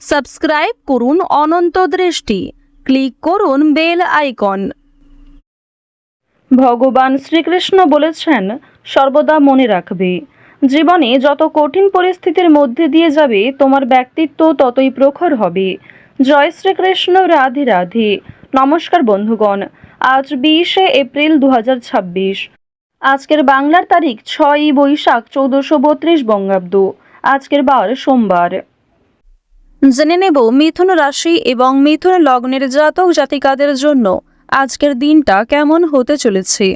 Subscribe করুন অনন্ত দৃষ্টি, click করুন বেল আইকন। ভগবান শ্রীকৃষ্ণ বলেছেন, সর্বদা মনে রাখবে, জীবনে যত কঠিন পরিস্থিতির মধ্যে দিয়ে যাবে তোমার ব্যক্তিত্ব ততই প্রখর হবে। জয় শ্রীকৃষ্ণ, রাধে রাধে। নমস্কার বন্ধুগণ, আজ 20শে এপ্রিল 2026। আজকের বাংলার তারিখ 6ই বৈশাখ 1432 বঙ্গাব্দ। আজকের বার সোমবার। জেনে নেব মিথুন রাশি এবং মিথুন লগ্নের জাতক জাতিকাদের জন্য আজকের দিনটা কেমন হতে চলেছে,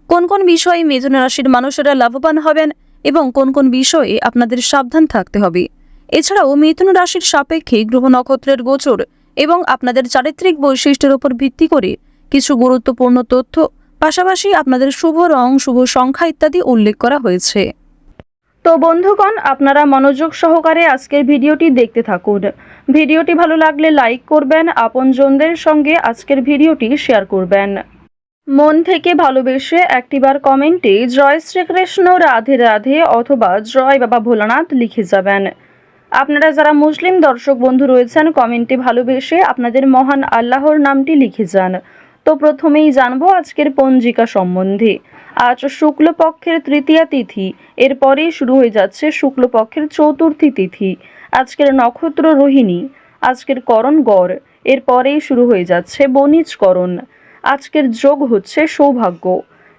কোন কোন বিষয়ে মিথুন রাশির মানুষেরা লাভবান হবেন এবং কোন কোন বিষয়ে আপনাদের সাবধান থাকতে হবে। এছাড়াও মিথুন রাশির সাপেক্ষে গ্রহ নক্ষত্রের গোচর এবং আপনাদের চারিত্রিক বৈশিষ্ট্যের উপর ভিত্তি করে কিছু গুরুত্বপূর্ণ তথ্য, পাশাপাশি আপনাদের শুভ রং, শুভ সংখ্যা ইত্যাদি উল্লেখ করা হয়েছে। তো বন্ধুগণ, আপনারা মনোযোগ সহকারে আজকের ভিডিওটি দেখতে থাকুন। ভিডিওটি ভালো লাগলে লাইক করবেন, আপনজনদের সঙ্গে আজকের ভিডিওটি শেয়ার করবেন। মন থেকে ভালোবেসে একটিবার কমেন্টে জয় শ্রীকৃষ্ণ, রাধে রাধে অথবা জয় বাবা ভোলানাথ লিখে যাবেন। আপনারা যারা মুসলিম দর্শক বন্ধু রয়েছেন, কমেন্টে ভালোবেসে আপনাদের মহান আল্লাহর নামটি লিখে যান। তো প্রথমেই জানবো আজকের পঞ্জিকা সম্বন্ধে। আজ শুক্লপক্ষের তৃতীয়া তিথি, এরপরেই শুরু হয়ে যাচ্ছে শুক্লপক্ষের চতুর্থী তিথি। আজকের নক্ষত্র রোহিণী, আজকের করণ গড়, এরপরেই শুরু হয়ে যাচ্ছে বণিজকরণ। আজকের যোগ হচ্ছে সৌভাগ্য।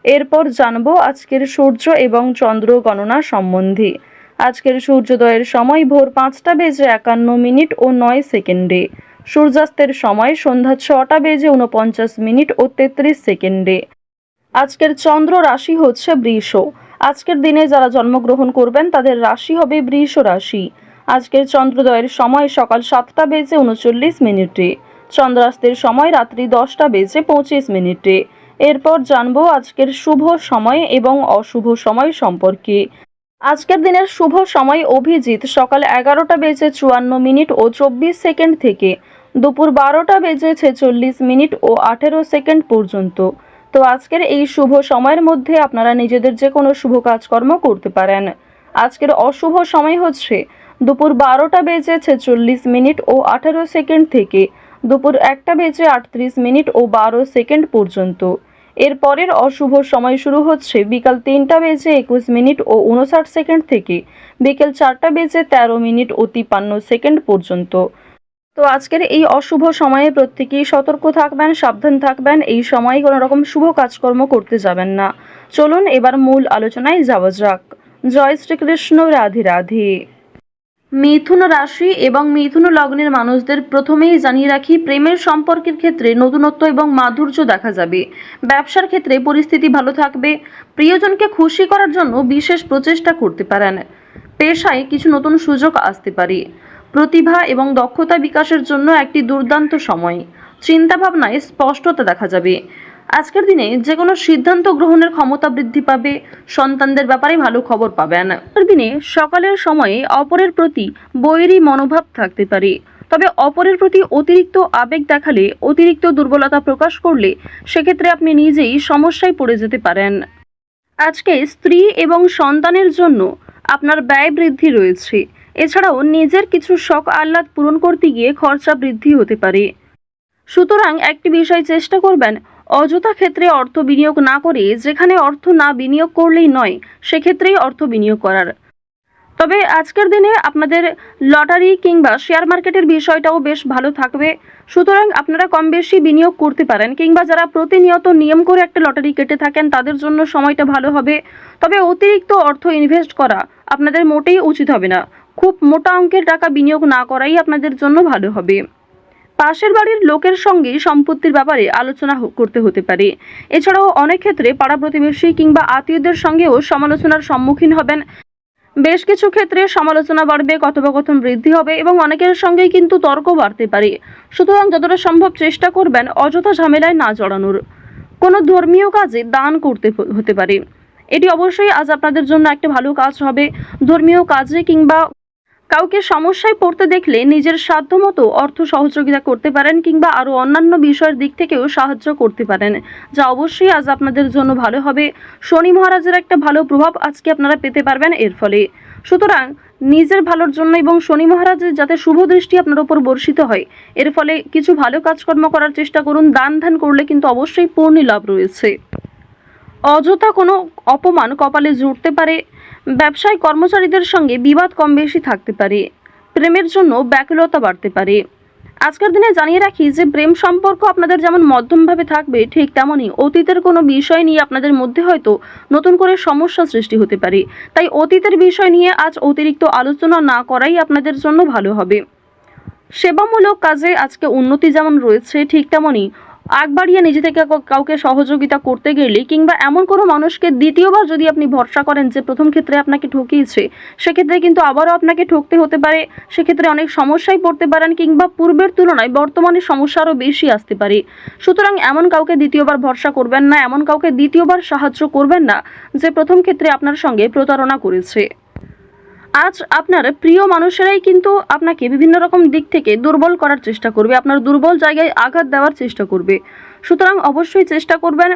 এরপর জানবো আজকের সূর্য এবং চন্দ্র গণনা সম্বন্ধে। আজকের সূর্যোদয়ের সময় ভোর 5টা বেজে 51 মিনিট ও 9 সেকেন্ডে। সূর্যাস্তের সময় সন্ধ্যা 6টা বেজে 49 মিনিট ও 33 সেকেন্ডে। আজকের চন্দ্র রাশি হচ্ছে বৃষ। আজকের দিনে যারা জন্মগ্রহণ করবেন তাদের রাশি হবে বৃষ রাশি। আজকের চন্দ্রোদয়ের সময় সকাল 7টা বেজে 39 মিনিটে। চন্দ্রাস্তের সময় রাত্রি 10টা বেজে 25 মিনিটে। এরপর জানবো আজকের শুভ সময় এবং অশুভ সময় সম্পর্কে। আজকের দিনের শুভ সময় অভিজিৎ সকাল 11টা বেজে 54 মিনিট ও 24 সেকেন্ড থেকে দুপুর 12টা বেজে 46 মিনিট ও 18 সেকেন্ড পর্যন্ত। তো আজকের এই শুভ সময়ের মধ্যে আপনারা নিজেদের যে কোনো শুভ কাজকর্ম করতে পারেন। আজকের অশুভ সময় হচ্ছে দুপুর 12টা বেজে 46 মিনিট ও 18 সেকেন্ড থেকে দুপুর 1টা বেজে 38 মিনিট ও 12 সেকেন্ড পর্যন্ত। এরপরের অশুভ সময় শুরু হচ্ছে বিকাল 3টা বেজে 21 মিনিট ও 59 সেকেন্ড থেকে বিকেল 4টা বেজে 13 মিনিট ও 53 সেকেন্ড পর্যন্ত। তো আজকের এই অশুভ সময়ে প্রত্যেকেই সতর্ক থাকবেন, সাবধান থাকবেন। এই সময়ে কোনো রকম শুভ কাজকর্ম করতে যাবেন না। চলুন এবার মূল আলোচনায় যাওয়া যাক। জয় শ্রীকৃষ্ণ, রাধে রাধে। মিথুন রাশি এবং মিথুন লগ্নের মানুষদের প্রথমেই জানিয়ে রাখি, প্রেমের সম্পর্কের ক্ষেত্রে নতুনত্ব এবং মাধুর্য দেখা যাবে। ব্যবসার ক্ষেত্রে পরিস্থিতি ভালো থাকবে। প্রিয়জনকে খুশি করার জন্য বিশেষ প্রচেষ্টা করতে পারেন। পেশায় কিছু নতুন সুযোগ আসতে পারে। প্রতিভা এবং দক্ষতা বিকাশের জন্য একটি দুর্দান্ত সময়। চিন্তাভাবনায় স্পষ্টতা দেখা যাবে। আজকের দিনে যে কোনো সিদ্ধান্ত গ্রহণের ক্ষমতা বৃদ্ধি পাবে। সন্তানদের ব্যাপারে ভালো খবর পাবেন। আজকের দিনে সকালের সময়ে অপরের প্রতি বৈরী মনোভাব থাকতে পারে। তবে অপরের প্রতি অতিরিক্ত আবেগ দেখালে, অতিরিক্ত দুর্বলতা প্রকাশ করলে সেক্ষেত্রে আপনি নিজেই সমস্যায় পড়ে যেতে পারেন। আজকে স্ত্রী এবং সন্তানের জন্য আপনার ব্যয় বৃদ্ধি রয়েছে। এছাড়াও নিজের কিছু শখ আহ্লাদ পূরণ করতে গিয়ে খরচা বৃদ্ধি হতে পারে। সুতরাং একটি বিষয় চেষ্টা করবেন, অযথা ক্ষেত্রে অর্থ বিনিয়োগ না করে যেখানে অর্থ না বিনিয়োগ করলেই নয় সেক্ষেত্রেই অর্থ বিনিয়োগ করার। তবে আজকের দিনে আপনাদের লটারি কিংবা শেয়ার মার্কেটের বিষয়টাও বেশ ভালো থাকবে। সুতরাং আপনারা কম বেশি বিনিয়োগ করতে পারেন, কিংবা যারা প্রতিনিয়ত নিয়ম করে একটা লটারি কেটে থাকেন তাদের জন্য সময়টা ভালো হবে। তবে অতিরিক্ত অর্থ ইনভেস্ট করা আপনাদের মোটেই উচিত হবে না। খুব মোটা অঙ্কের টাকা বিনিয়োগ না করাই আপনাদের জন্য ভালো হবে। পাশের বাড়ির লোকের সঙ্গে সম্পত্তির ব্যাপারে আলোচনা করতে হতে পারে। এছাড়াও অনেক ক্ষেত্রে পাড়া প্রতিবেশী কিংবা আত্মীয়দের সঙ্গেও সমালোচনার সম্মুখীন হবেন। বেশ কিছু ক্ষেত্রে সমালোচনা বাড়বে, কথোপকথন বৃদ্ধি হবে এবং অনেকের সঙ্গেই কিন্তু তর্ক বাড়তে পারে। সুতরাং যতটা সম্ভব চেষ্টা করবেন অযথা ঝামেলায় না জড়ানোর। কোনো ধর্মীয় কাজে দান করতে হতে পারে। এটি অবশ্যই আজ আপনাদের জন্য একটা ভালো কাজ হবে। ধর্মীয় কাজে কিংবা কাউকে সমস্যায় পড়তে দেখলে নিজের সাধ্যমতো অর্থ সহযোগিতা করতে পারেন, কিংবা আরও অন্যান্য বিষয়ের দিক থেকেও সাহায্য করতে পারেন, যা অবশ্যই আজ আপনাদের জন্য ভালো হবে। শনি মহারাজের একটা ভালো প্রভাব আজকে আপনারা পেতে পারবেন এর ফলে। সুতরাং নিজের ভালোর জন্য এবং শনি মহারাজের যাতে শুভ দৃষ্টি আপনার উপর বর্ষিত হয়, এর ফলে কিছু ভালো কাজকর্ম করার চেষ্টা করুন। দান ধ্যান করলে কিন্তু অবশ্যই পূর্ণ লাভ রয়েছে। অযথা কোনো অপমান কপালে জুটতে পারে। ব্যবসায় কর্মচারীদের সঙ্গে বিবাদ কম বেশি থাকতে পারে। প্রেমের জন্য ব্যাকুলতা বাড়তে পারে। আজকের দিনে জানিয়ে রাখি যে প্রেম সম্পর্ক আপনাদের যেমন মধ্যমভাবে থাকবে, ঠিক তেমনই অতীতের কোনো বিষয় নিয়ে আপনাদের মধ্যে হয়তো নতুন করে সমস্যা সৃষ্টি হতে পারে। তাই অতীতের বিষয় নিয়ে আজ অতিরিক্ত আলোচনা না করাই আপনাদের জন্য ভালো হবে। সেবামূলক কাজে আজকে উন্নতি যেমন রয়েছে, ঠিক তেমনই আগ বাড়িয়ে নিজে থেকে কাউকে সহযোগিতা করতে গেলে কিংবা এমন কোনো মানুষকে দ্বিতীয়বার যদি আপনি ভরসা করেন যে প্রথম ক্ষেত্রে আপনাকে ঠকিয়েছে, সেক্ষেত্রে কিন্তু আবারও আপনাকে ঠকতে হতে পারে। সেক্ষেত্রে অনেক সমস্যায় পড়তে পারেন কিংবা পূর্বের তুলনায় বর্তমানে সমস্যা আরও বেশি আসতে পারে। সুতরাং এমন কাউকে দ্বিতীয়বার ভরসা করবেন না, এমন কাউকে দ্বিতীয়বার সাহায্য করবেন না যে প্রথম ক্ষেত্রে আপনার সঙ্গে প্রতারণা করেছে। আজ আপনার প্রিয় মানুষেরাই কিন্তু আপনাকে বিভিন্ন রকম দিক থেকে দুর্বল করার চেষ্টা করবে, আপনার দুর্বল জায়গায় আঘাত দেওয়ার চেষ্টা করবে। সুতরাং অবশ্যই চেষ্টা করবেন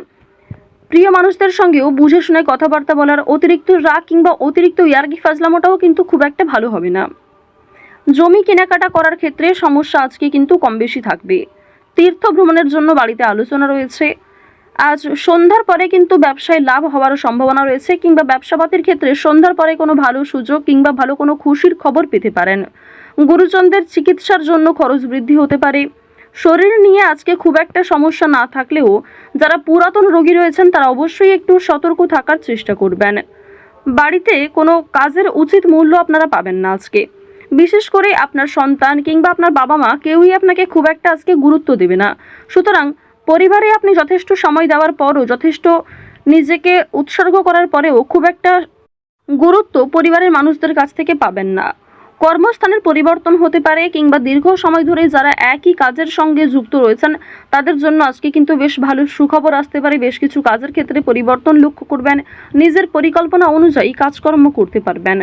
প্রিয় মানুষদের সঙ্গেও বুঝে শুনে কথাবার্তা বলার। অতিরিক্ত রাগ কিংবা অতিরিক্ত ইয়ার্কি ফাজলামোটাও কিন্তু খুব একটা ভালো হবে না। জমি কেনাকাটা করার ক্ষেত্রে সমস্যা আজকে কিন্তু কম বেশি থাকবে। তীর্থ ভ্রমণের জন্য বাড়িতে আলোচনা রয়েছে। আজ সন্ধ্যার পরে কিন্তু ব্যবসায় লাভ হওয়ার সম্ভাবনা রয়েছে কিংবা ব্যবসাপাতির ক্ষেত্রে সন্ধ্যার পরে কোনো ভালো সুযোগ কিংবা ভালো কোনো খুশির খবর পেতে পারেন। গুরুজনদের চিকিৎসার জন্য খরচ বৃদ্ধি হতে পারে। শরীর নিয়ে আজকে খুব একটা সমস্যা না থাকলেও যারা পুরাতন রোগী রয়েছেন তারা অবশ্যই একটু সতর্ক থাকার চেষ্টা করবেন। বাড়িতে কোনো কাজের উচিত মূল্য আপনারা পাবেন না আজকে। বিশেষ করে আপনার সন্তান কিংবা আপনার বাবা মা কেউই আপনাকে খুব একটা আজকে গুরুত্ব দেবে না। সুতরাং পরিবারে আপনি যথেষ্ট সময় দেওয়ার পরও, যথেষ্ট নিজেকে উৎসর্গ করার পরেও খুব একটা গুরুত্ব পরিবারের মানুষদের কাছ থেকে পাবেন না। কর্মস্থানের পরিবর্তন হতে পারে কিংবা দীর্ঘ সময় ধরে যারা একই কাজের সঙ্গে যুক্ত রয়েছেন তাদের জন্য আজকে কিন্তু বেশ ভালো সুখবর আসতে পারে। বেশ কিছু কাজের ক্ষেত্রে পরিবর্তন লক্ষ্য করবেন। নিজের পরিকল্পনা অনুযায়ী কাজকর্ম করতে পারবেন।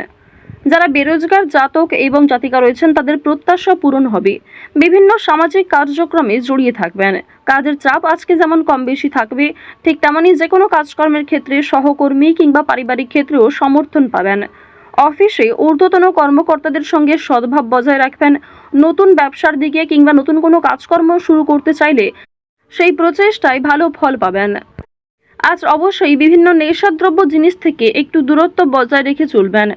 যারা বেরোজগার জাতক এবং জাতিকা রয়েছেন তাদের প্রত্যাশা পূরণ হবে। বিভিন্ন সামাজিক কার্যক্রমে জড়িয়ে থাকবেন। কাজের চাপ আজকে যেমন কম বেশি থাকবে, ঠিক তেমনই যে কোনো কাজকর্মের ক্ষেত্রে সহকর্মী কিংবা পারিবারিক ক্ষেত্রেও সমর্থন পাবেন। অফিসে ঊর্ধ্বতন কর্মকর্তাদের সঙ্গে সদ্ভাব বজায় রাখবেন। নতুন ব্যবসার দিকে কিংবা নতুন কোনো কাজকর্ম শুরু করতে চাইলে সেই প্রচেষ্টায় ভালো ফল পাবেন। আজ অবশ্যই বিভিন্ন নেশাদ্রব্য জিনিস থেকে একটু দূরত্ব বজায় রেখে চলবেন।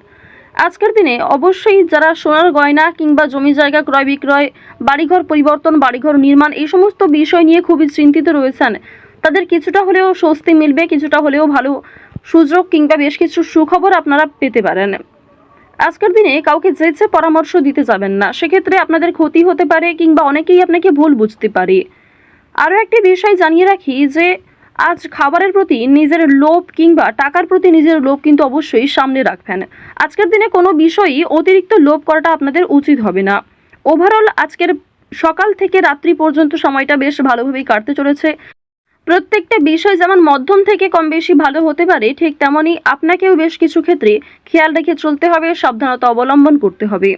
আজকের দিনে অবশ্যই যারা সোনার গয়না কিংবা জমি জায়গা ক্রয় বিক্রয়, বাড়িঘর পরিবর্তন, বাড়িঘর নির্মাণ এই সমস্ত বিষয় নিয়ে খুবই চিন্তিত রয়েছেন, তাদের কিছুটা হলেও স্বস্তি মিলবে, কিছুটা হলেও ভালো সুযোগ কিংবা বেশ কিছু সুখবর আপনারা পেতে পারেন। আজকের দিনে কাউকে যেচে পরামর্শ দিতে যাবেন না, সেক্ষেত্রে আপনাদের ক্ষতি হতে পারে কিংবা অনেকেই আপনাকে ভুল বুঝতে পারে। আরও একটি বিষয় জানিয়ে রাখি যে আজ খাবারের প্রতি নিজের লোভ কিংবা টাকার প্রতি নিজের লোভ কিন্তু অবশ্যই সামনে রাখবেন। আজকের দিনে কোনো বিষয়ই অতিরিক্ত লোভ করাটা আপনাদের উচিত হবে না। ওভারঅল আজকের সকাল থেকে রাত্রি পর্যন্ত সময়টা বেশ ভালোভাবেই কাটতে চলেছে। প্রত্যেকটা বিষয় যেমন মধ্যম থেকে কম বেশি ভালো হতে পারে, ঠিক তেমনই আপনাকেও বেশ কিছু ক্ষেত্রে খেয়াল রেখে চলতে হবে, সাবধানতা অবলম্বন করতে হবে।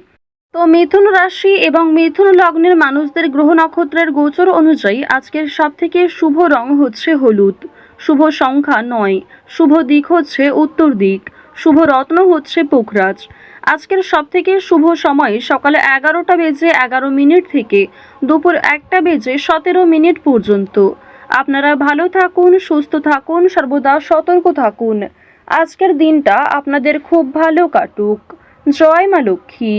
তো মিথুন রাশি এবং মিথুন লগ্নের মানুষদের গ্রহ নক্ষত্রের গোচর অনুযায়ী আজকের সবথেকে শুভ রং হচ্ছে হলুদ, শুভ সংখ্যা 9, শুভ দিক হচ্ছে উত্তর দিক, শুভ রত্ন হচ্ছে পোখরাজ। আজকের সবথেকে শুভ সময় সকালে 11:11 থেকে দুপুর 1:17 পর্যন্ত। আপনারা ভালো থাকুন, সুস্থ থাকুন, সর্বদা সতর্ক থাকুন। আজকের দিনটা আপনাদের খুব ভালো কাটুক। জয় মা লক্ষ্মী।